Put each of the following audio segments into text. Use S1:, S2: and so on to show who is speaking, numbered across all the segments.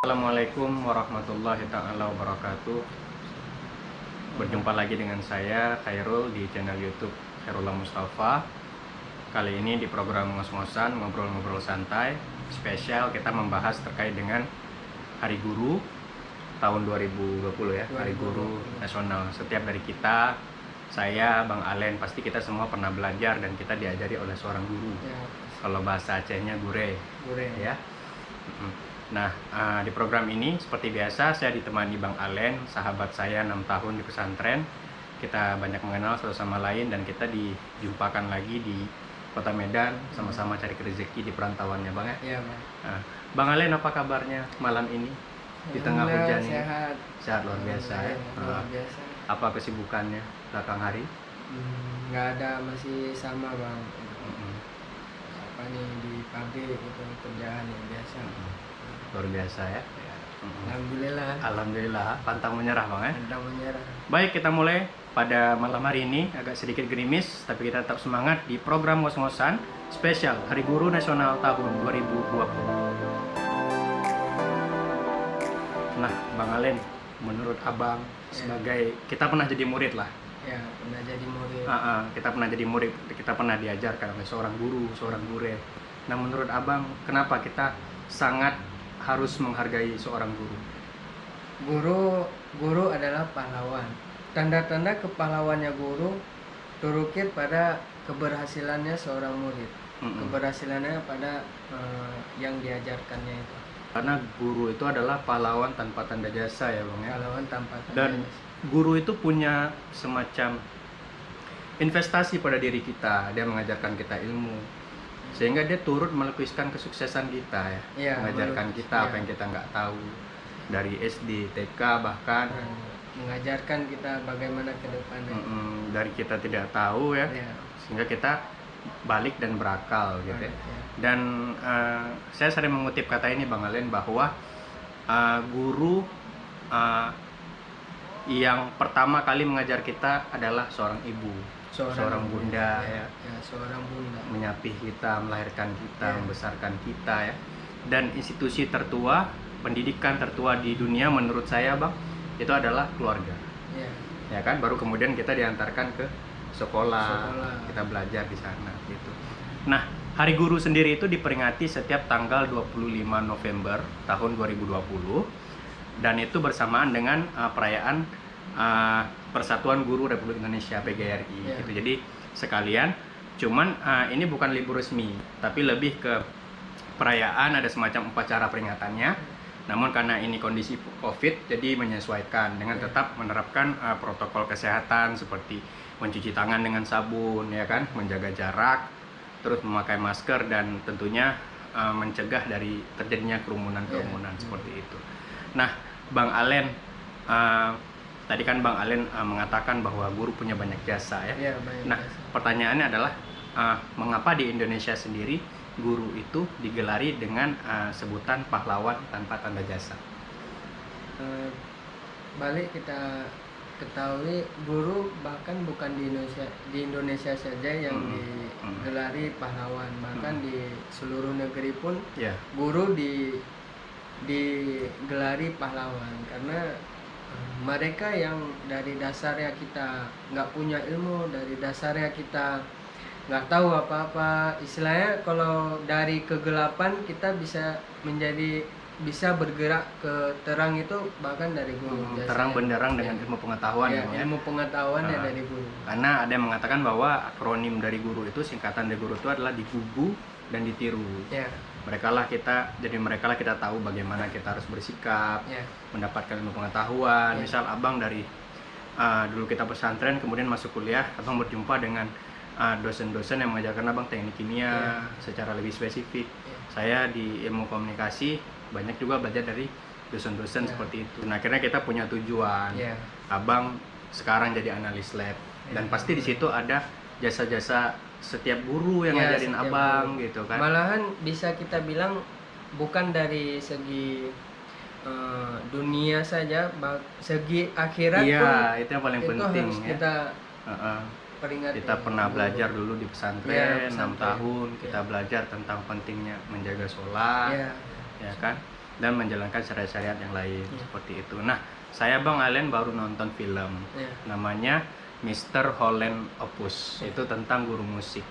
S1: Assalamualaikum warahmatullahi taala wabarakatuh. Berjumpa lagi dengan saya Khairul di channel YouTube Khairullah Mustafa. Kali ini di program ngos-ngosan ngobrol-ngobrol santai spesial kita membahas terkait dengan Hari Guru tahun 2020 ya, Hari Guru Nasional. Setiap dari kita, saya, Bang Alen, pasti kita semua pernah belajar dan kita diajari oleh seorang guru.
S2: Ya.
S1: Kalau bahasa Acehnya gure. Ya. Nah, di program ini seperti biasa saya ditemani Bang Alen, sahabat saya 6 tahun di pesantren. Kita banyak mengenal satu sama lain dan kita dijumpakan lagi di Kota Medan, sama-sama cari rezeki di perantauannya, Bang ya.
S2: Iya, Bang.
S1: Nah, Bang Alen, apa kabarnya malam ini di tengah hujan ini?
S2: Sehat.
S1: Sehat luar biasa ya.
S2: Luar biasa.
S1: Apa kesibukannya belakang hari?
S2: Nggak ada, masih sama, Bang. Apa nih di pabrik itu kerjaan yang biasa.
S1: Luar biasa ya.
S2: Alhamdulillah.
S1: Alhamdulillah, pantang menyerah, Bang ya.
S2: Pantang menyerah.
S1: Baik, kita mulai pada malam hari ini. Agak sedikit gerimis, tapi kita tetap semangat di program ngos-ngosan spesial Hari Guru Nasional tahun 2020. Nah, Bang Alen, menurut Abang sebagai kita pernah jadi murid lah.
S2: Ya, pernah jadi murid.
S1: Kita pernah jadi murid, kita pernah diajarkan oleh seorang guru, seorang guru. Nah, menurut Abang, kenapa kita sangat harus menghargai seorang guru?
S2: Guru adalah pahlawan. Tanda-tanda kepahlawannya guru terukir pada keberhasilannya seorang murid. Keberhasilannya pada yang diajarkannya itu.
S1: Karena guru itu adalah pahlawan tanpa tanda jasa ya, Bang ya.
S2: Pahlawan tanpa tanda
S1: Dan
S2: jasa.
S1: guru itu punya semacam investasi pada diri kita. Dia mengajarkan kita ilmu, sehingga dia turut melukiskan kesuksesan kita ya. Mengajarkan kita apa yang kita nggak tahu dari SD, TK bahkan.
S2: Mengajarkan kita bagaimana ke depannya.
S1: Dari kita tidak tahu ya, sehingga kita balik dan berakal gitu ya. Dan saya sering mengutip kata ini, Bang Alen, bahwa guru yang pertama kali mengajar kita adalah seorang ibu, seorang bunda ya,
S2: seorang bunda,
S1: menyapih kita, melahirkan kita, membesarkan kita ya. Dan institusi tertua, pendidikan tertua di dunia menurut saya, Bang, itu adalah keluarga. Ya kan, baru kemudian kita diantarkan ke sekolah. Kita belajar di sana gitu. Nah, Hari Guru sendiri itu diperingati setiap tanggal 25 November tahun 2020 dan itu bersamaan dengan perayaan Persatuan Guru Republik Indonesia PGRI gitu. Jadi sekalian, cuman ini bukan libur resmi, tapi lebih ke perayaan, ada semacam upacara peringatannya. Namun karena ini kondisi COVID, jadi menyesuaikan dengan tetap menerapkan protokol kesehatan seperti mencuci tangan dengan sabun, ya kan, menjaga jarak, terus memakai masker dan tentunya mencegah dari terjadinya kerumunan-kerumunan seperti itu. Nah, Bang Alen, tadi kan Bang Alen mengatakan bahwa guru punya banyak jasa ya. Nah, pertanyaannya adalah mengapa di Indonesia sendiri guru itu digelari dengan sebutan pahlawan tanpa tanda jasa?
S2: Balik kita ketahui, guru bahkan bukan di Indonesia saja yang digelari pahlawan, bahkan di seluruh negeri pun guru digelari pahlawan karena mereka yang dari dasarnya kita nggak punya ilmu, dari dasarnya kita nggak tahu apa-apa, istilahnya kalau dari kegelapan kita bisa bergerak ke terang itu bahkan dari guru.
S1: Terang benderang dengan ilmu pengetahuan ya.
S2: Ilmu pengetahuannya dari guru.
S1: Karena ada yang mengatakan bahwa akronim dari guru itu, singkatan dari guru itu adalah digugu dan ditiru. Mereka lah kita tahu bagaimana kita harus bersikap, mendapatkan ilmu pengetahuan. Misal Abang dari dulu kita pesantren, kemudian masuk kuliah, Abang berjumpa dengan dosen-dosen yang mengajarkan Abang teknik kimia secara lebih spesifik. Saya di ilmu komunikasi banyak juga belajar dari dosen-dosen seperti itu. Nah, akhirnya kita punya tujuan. Abang sekarang jadi analis lab dan pasti di situ ada jasa-jasa setiap guru yang ngajarin Abang gitu kan.
S2: Malahan bisa kita bilang bukan dari segi dunia saja, segi akhirat pun
S1: itu yang paling penting
S2: harus
S1: ya.
S2: Kita peringati.
S1: Kita pernah belajar dulu di pesantren 6 tahun, kita belajar tentang pentingnya menjaga sholat, ya kan, dan menjalankan syariat-syariat yang lain,
S2: Iya.
S1: seperti itu. Nah, saya Bang Alen baru nonton film
S2: Iya.
S1: namanya Mr. Holland Opus.
S2: Iya.
S1: Itu tentang guru musik.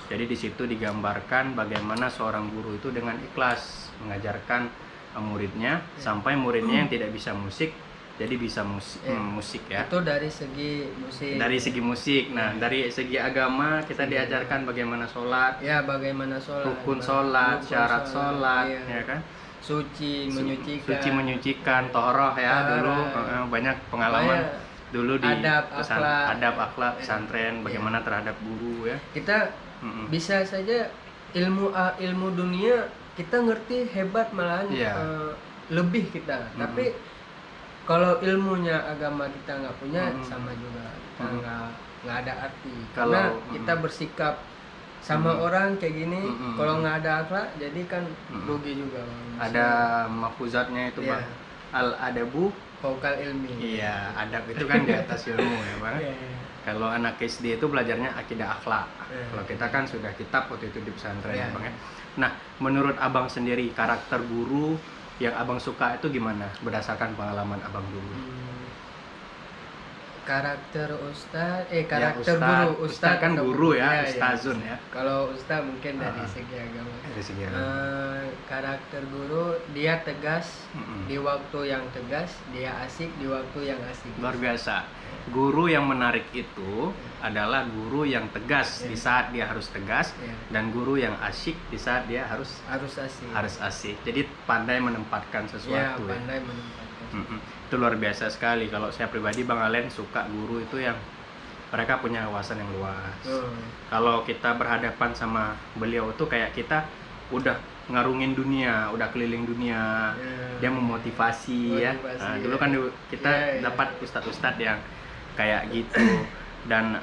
S1: Jadi di situ digambarkan bagaimana seorang guru itu dengan ikhlas mengajarkan muridnya, sampai muridnya yang tidak bisa musik jadi bisa musik ya.
S2: Itu dari segi musik.
S1: Dari segi musik. Nah, dari segi agama kita diajarkan bagaimana sholat,
S2: ya, bagaimana sholat,
S1: rukun sholat, syarat sholat, ya kan?
S2: Suci
S1: menyucikan, tohroh ya dulu, banyak pengalaman dulu di adab akhlak pesantren, bagaimana terhadap guru ya.
S2: Kita bisa saja ilmu dunia kita ngerti hebat, malahan lebih kita, tapi kalau ilmunya agama kita nggak punya, sama juga kita nggak ada arti. Karena kita bersikap sama orang kayak gini, kalau nggak ada akhlak, jadi kan rugi juga.
S1: Ada mahfuzatnya itu Bang, al-adabu
S2: vokal ilmi.
S1: Iya, adab itu kan di atas ilmu ya Bang. Kalau anak SD itu belajarnya akidah akhlak. Kalau kita kan sudah kitab waktu itu di pesantren ya Bang ya. Nah, menurut Abang sendiri karakter guru yang Abang suka itu gimana berdasarkan pengalaman Abang dulu?
S2: Karakter
S1: guru. Ustaz kan guru ya, ustazun ya.
S2: Kalau ustaz mungkin dari segi agama. Karakter guru, dia tegas di waktu yang tegas, dia asik di waktu yang asik.
S1: Luar biasa. Guru yang menarik itu adalah guru yang tegas di saat dia harus tegas, dan guru yang asyik di saat dia harus asik. Jadi pandai menempatkan sesuatu.
S2: Pandai menempatkan.
S1: Itu luar biasa sekali. Kalau saya pribadi Bang Alen suka guru itu yang mereka punya wawasan yang luas. Kalau kita berhadapan sama beliau itu kayak kita udah ngarungin dunia, udah keliling dunia. Dia memotivasi ya. Nah, dulu kan kita dapat ustadz-ustadz yang kayak gitu, dan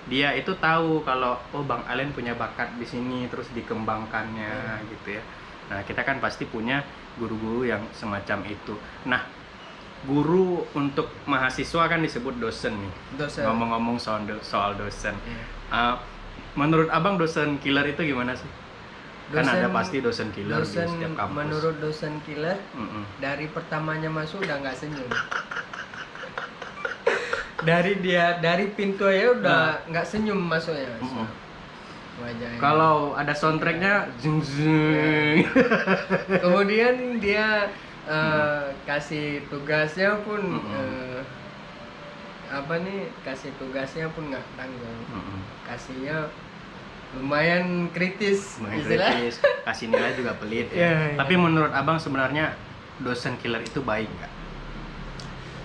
S1: dia itu tahu kalau Bang Alen punya bakat di sini, terus dikembangkannya gitu ya. Nah, kita kan pasti punya guru-guru yang semacam itu. Nah, guru untuk mahasiswa kan disebut dosen nih. Ngomong-ngomong soal dosen. Menurut Abang dosen killer itu gimana sih? Kan ada pasti dosen killer di setiap kampus.
S2: Menurut dosen killer, dari pertamanya masuk udah nggak senyum. Dari pintu aja udah nggak senyum masuknya. Wajahnya.
S1: Kalau ada soundtracknya, zing zing.
S2: Kemudian dia kasih tugasnya pun kasih tugasnya pun nggak tanggung. Kasihnya lumayan kritis.
S1: Kasih nilai juga pelit ya. Tapi menurut Abang sebenarnya dosen killer itu baik nggak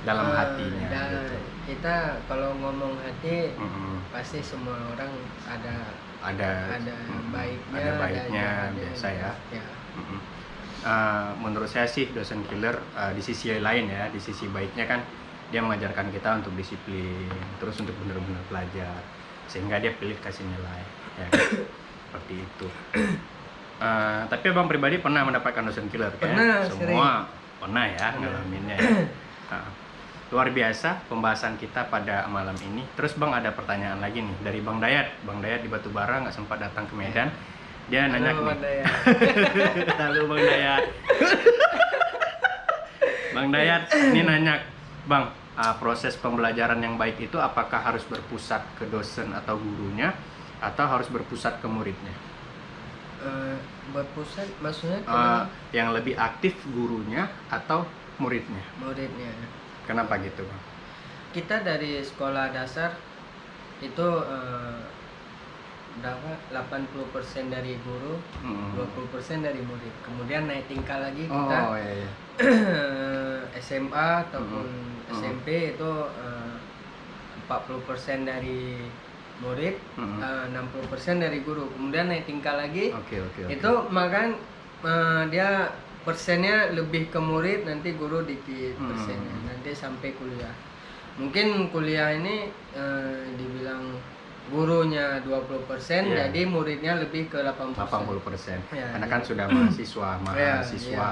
S1: dalam hatinya gitu?
S2: Kita kalau ngomong hati, pasti semua orang ada baiknya,
S1: biasa ya. Menurut saya sih dosen killer di sisi lain ya, di sisi baiknya kan dia mengajarkan kita untuk disiplin, terus untuk benar-benar belajar, sehingga dia pilih kasih nilai ya. Seperti itu. Tapi Abang pribadi pernah mendapatkan dosen killer?
S2: Pernah,
S1: semua sering. Pernah ya ngalaminnya ya. Luar biasa pembahasan kita pada malam ini. Terus Bang ada pertanyaan lagi nih dari Bang Dayat. Bang Dayat di Batubara nggak sempat datang ke Medan. Dia nanya nih. Halo Bang Dayat. Bang Dayat ini nanya, Bang, proses pembelajaran yang baik itu apakah harus berpusat ke dosen atau gurunya, atau harus berpusat ke muridnya?
S2: Berpusat maksudnya
S1: yang lebih aktif gurunya atau muridnya?
S2: Muridnya.
S1: Kenapa gitu Bang?
S2: Kita dari sekolah dasar itu berapa? 80% dari guru, 20% dari murid. Kemudian naik tingkat lagi kita. SMA ataupun SMP itu 40% dari murid, 60% dari guru. Kemudian naik tingkat lagi. Itu makan dia persennya lebih ke murid, nanti guru dikit persennya, nanti sampai kuliah. Mungkin kuliah ini dibilang gurunya 20%,
S1: Iya.
S2: jadi muridnya lebih ke 80%.
S1: 80%.
S2: Ya,
S1: Karena kan
S2: jadi-
S1: sudah mahasiswa
S2: Ya,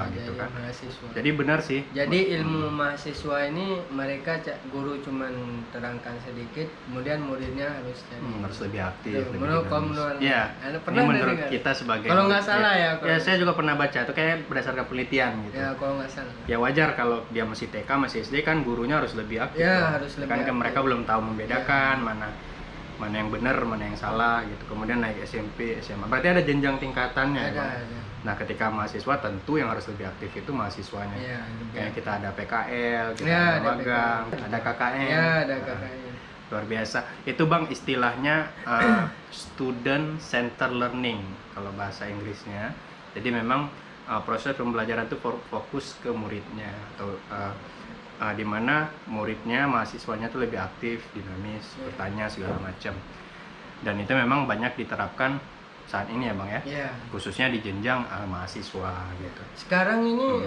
S1: gitu
S2: jadi
S1: kan.
S2: mahasiswa.
S1: Jadi benar sih.
S2: Jadi ilmu mahasiswa ini mereka guru cuman terangkan sedikit, kemudian muridnya harus jadi
S1: Harus lebih aktif,
S2: Tuh,
S1: lebih
S2: menurut kamu,
S1: dinamis.
S2: menurut
S1: Iya.
S2: Anda
S1: Ini
S2: pernah
S1: menurut
S2: dengar?
S1: kita sebagai
S2: Kalau nggak salah ya,
S1: Ya, saya juga pernah baca itu kayak berdasarkan penelitian gitu.
S2: Ya kalau nggak salah.
S1: Ya wajar kalau dia masih TK, masih SD kan gurunya harus lebih aktif.
S2: Ya,
S1: dong.
S2: harus lebih
S1: kan
S2: aktif.
S1: mereka belum tahu membedakan mana yang benar, mana yang salah gitu. Kemudian naik SMP, SMA. Berarti ada jenjang tingkatannya.
S2: Ada,
S1: Bang.
S2: ada.
S1: Nah, ketika mahasiswa tentu yang harus lebih aktif itu mahasiswanya.
S2: Ya,
S1: Kayak kita ada PKL, kita
S2: Ya,
S1: ada
S2: ada
S1: magang,
S2: PKL.
S1: ada KKN.
S2: Ya, ada
S1: Nah,
S2: kakaknya.
S1: luar biasa. Itu Bang istilahnya student center learning kalau bahasa Inggrisnya. Jadi memang proses pembelajaran itu fokus ke muridnya atau di mana muridnya, mahasiswanya tuh lebih aktif, dinamis, bertanya segala macam. Dan itu memang banyak diterapkan saat ini ya Bang ya.
S2: Ya.
S1: Khususnya di jenjang mahasiswa gitu.
S2: Sekarang ini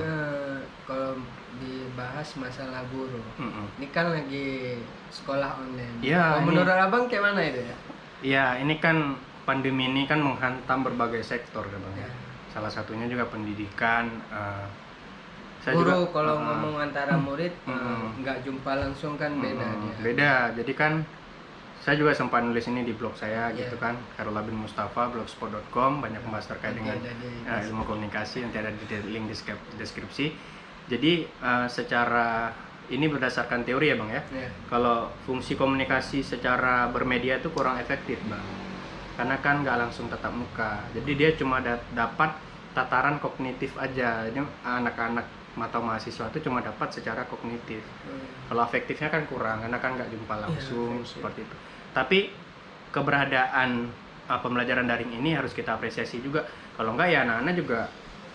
S2: kalau dibahas masalah guru, ini kan lagi sekolah online.
S1: Iya,
S2: Menurut abang kayak mana itu ya?
S1: Iya, ini kan pandemi ini kan menghantam berbagai sektor ya Bang ya.
S2: Ya.
S1: Salah satunya juga pendidikan. Saya
S2: Guru
S1: juga,
S2: kalau ngomong antara murid
S1: Mm-mm.
S2: nggak jumpa langsung kan beda dia.
S1: Beda. Jadi kan saya juga sempat nulis ini di blog saya
S2: Iya.
S1: gitu kan, Khairullah bin Mustafa blogspot.com, banyak membahas terkait
S2: Nanti
S1: dengan
S2: ada di-
S1: ilmu komunikasi, nanti ada di link deskripsi. Jadi secara ini berdasarkan teori ya Bang ya.
S2: Ya.
S1: Kalau fungsi komunikasi secara bermedia itu kurang efektif Bang. Karena kan nggak langsung tatap muka. Jadi dia cuma dapat tataran kognitif aja. Ini anak-anak atau mahasiswa itu cuma dapat secara kognitif. Kalau afektifnya kan kurang, karena kan nggak jumpa langsung seperti itu. Tapi keberadaan pembelajaran daring ini harus kita apresiasi juga. Kalau nggak ya anak-anak juga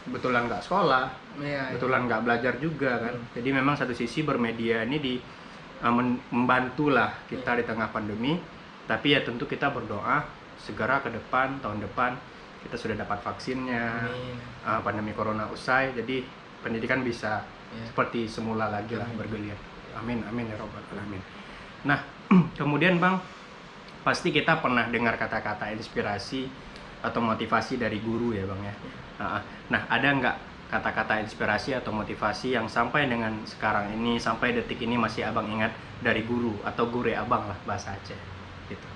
S1: betulan nggak sekolah,
S2: Ya,
S1: betulan nggak belajar juga kan. Jadi memang satu sisi bermedia ini membantulah kita di tengah pandemi. Tapi ya tentu kita berdoa segera ke depan, tahun depan kita sudah dapat vaksinnya,
S2: Amin.
S1: pandemi corona usai, jadi pendidikan bisa
S2: Ya.
S1: seperti semula lagi lah
S2: Amin.
S1: bergeliat. Amin, amin ya robbal alamin. Nah, kemudian Bang, pasti kita pernah dengar kata-kata inspirasi atau motivasi dari guru ya Bang ya. Nah, ada nggak kata-kata inspirasi atau motivasi yang sampai dengan sekarang ini, sampai detik ini masih Abang ingat dari guru atau guru Abang lah bahasa Aceh gitu.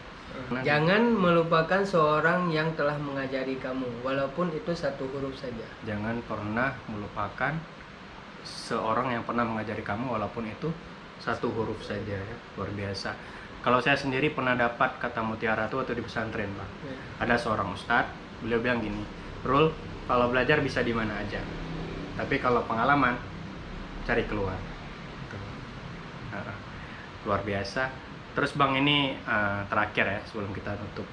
S2: Jangan melupakan seorang yang telah mengajari kamu, walaupun itu satu huruf saja.
S1: Jangan pernah melupakan seorang yang pernah mengajari kamu walaupun itu satu huruf saja ya. Luar biasa. Kalau saya sendiri pernah dapat kata mutiara itu waktu di pesantren Bang.
S2: Ya.
S1: Ada seorang ustadz, beliau bilang gini, Rul, kalau belajar bisa di mana aja, tapi kalau pengalaman cari keluar. Luar biasa. Terus Bang ini terakhir ya sebelum kita tutup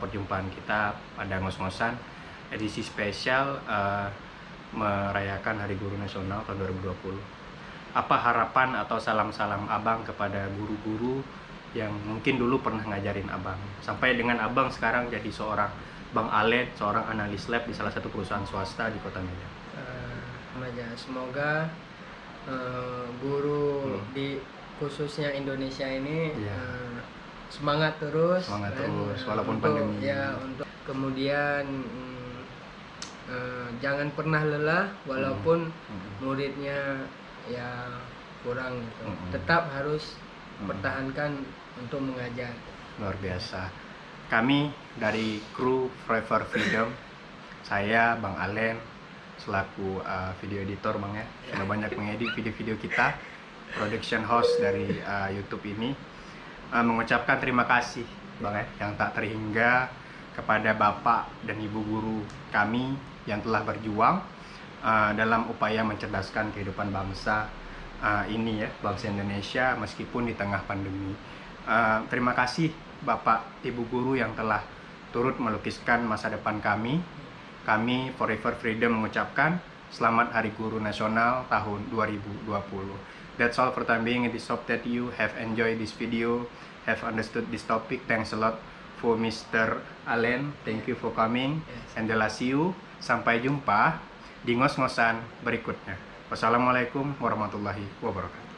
S1: perjumpaan kita pada ngos-ngosan edisi spesial merayakan Hari Guru Nasional tahun 2020. Apa harapan atau salam-salam Abang kepada guru-guru yang mungkin dulu pernah ngajarin Abang sampai dengan Abang sekarang jadi seorang Bang Alen, seorang analis lab di salah satu perusahaan swasta di Kota Medan.
S2: Semoga guru di khususnya Indonesia ini semangat terus,
S1: walaupun
S2: untuk,
S1: pandemi.
S2: Ya, untuk kemudian jangan pernah lelah walaupun muridnya ya kurang gitu. Tetap harus pertahankan untuk mengajar.
S1: Luar biasa. Kami dari kru Forever Freedom, saya Bang Alen selaku video editor Bang ya, sudah banyak mengedit video-video kita, production host dari YouTube ini, mengucapkan terima kasih Bang ya, yang tak terhingga kepada Bapak dan Ibu guru kami yang telah berjuang dalam upaya mencerdaskan kehidupan bangsa ini ya, bangsa Indonesia meskipun di tengah pandemi. Terima kasih Bapak Ibu guru yang telah turut melukiskan masa depan kami. Kami Forever Freedom mengucapkan selamat Hari Guru Nasional tahun 2020. That's all for time being. It is hope that you have enjoyed this video, have understood this topic. Thanks a lot for Mr. Alen. Thank you for coming. And see you. Sampai jumpa di ngos-ngosan berikutnya. Wassalamualaikum warahmatullahi wabarakatuh.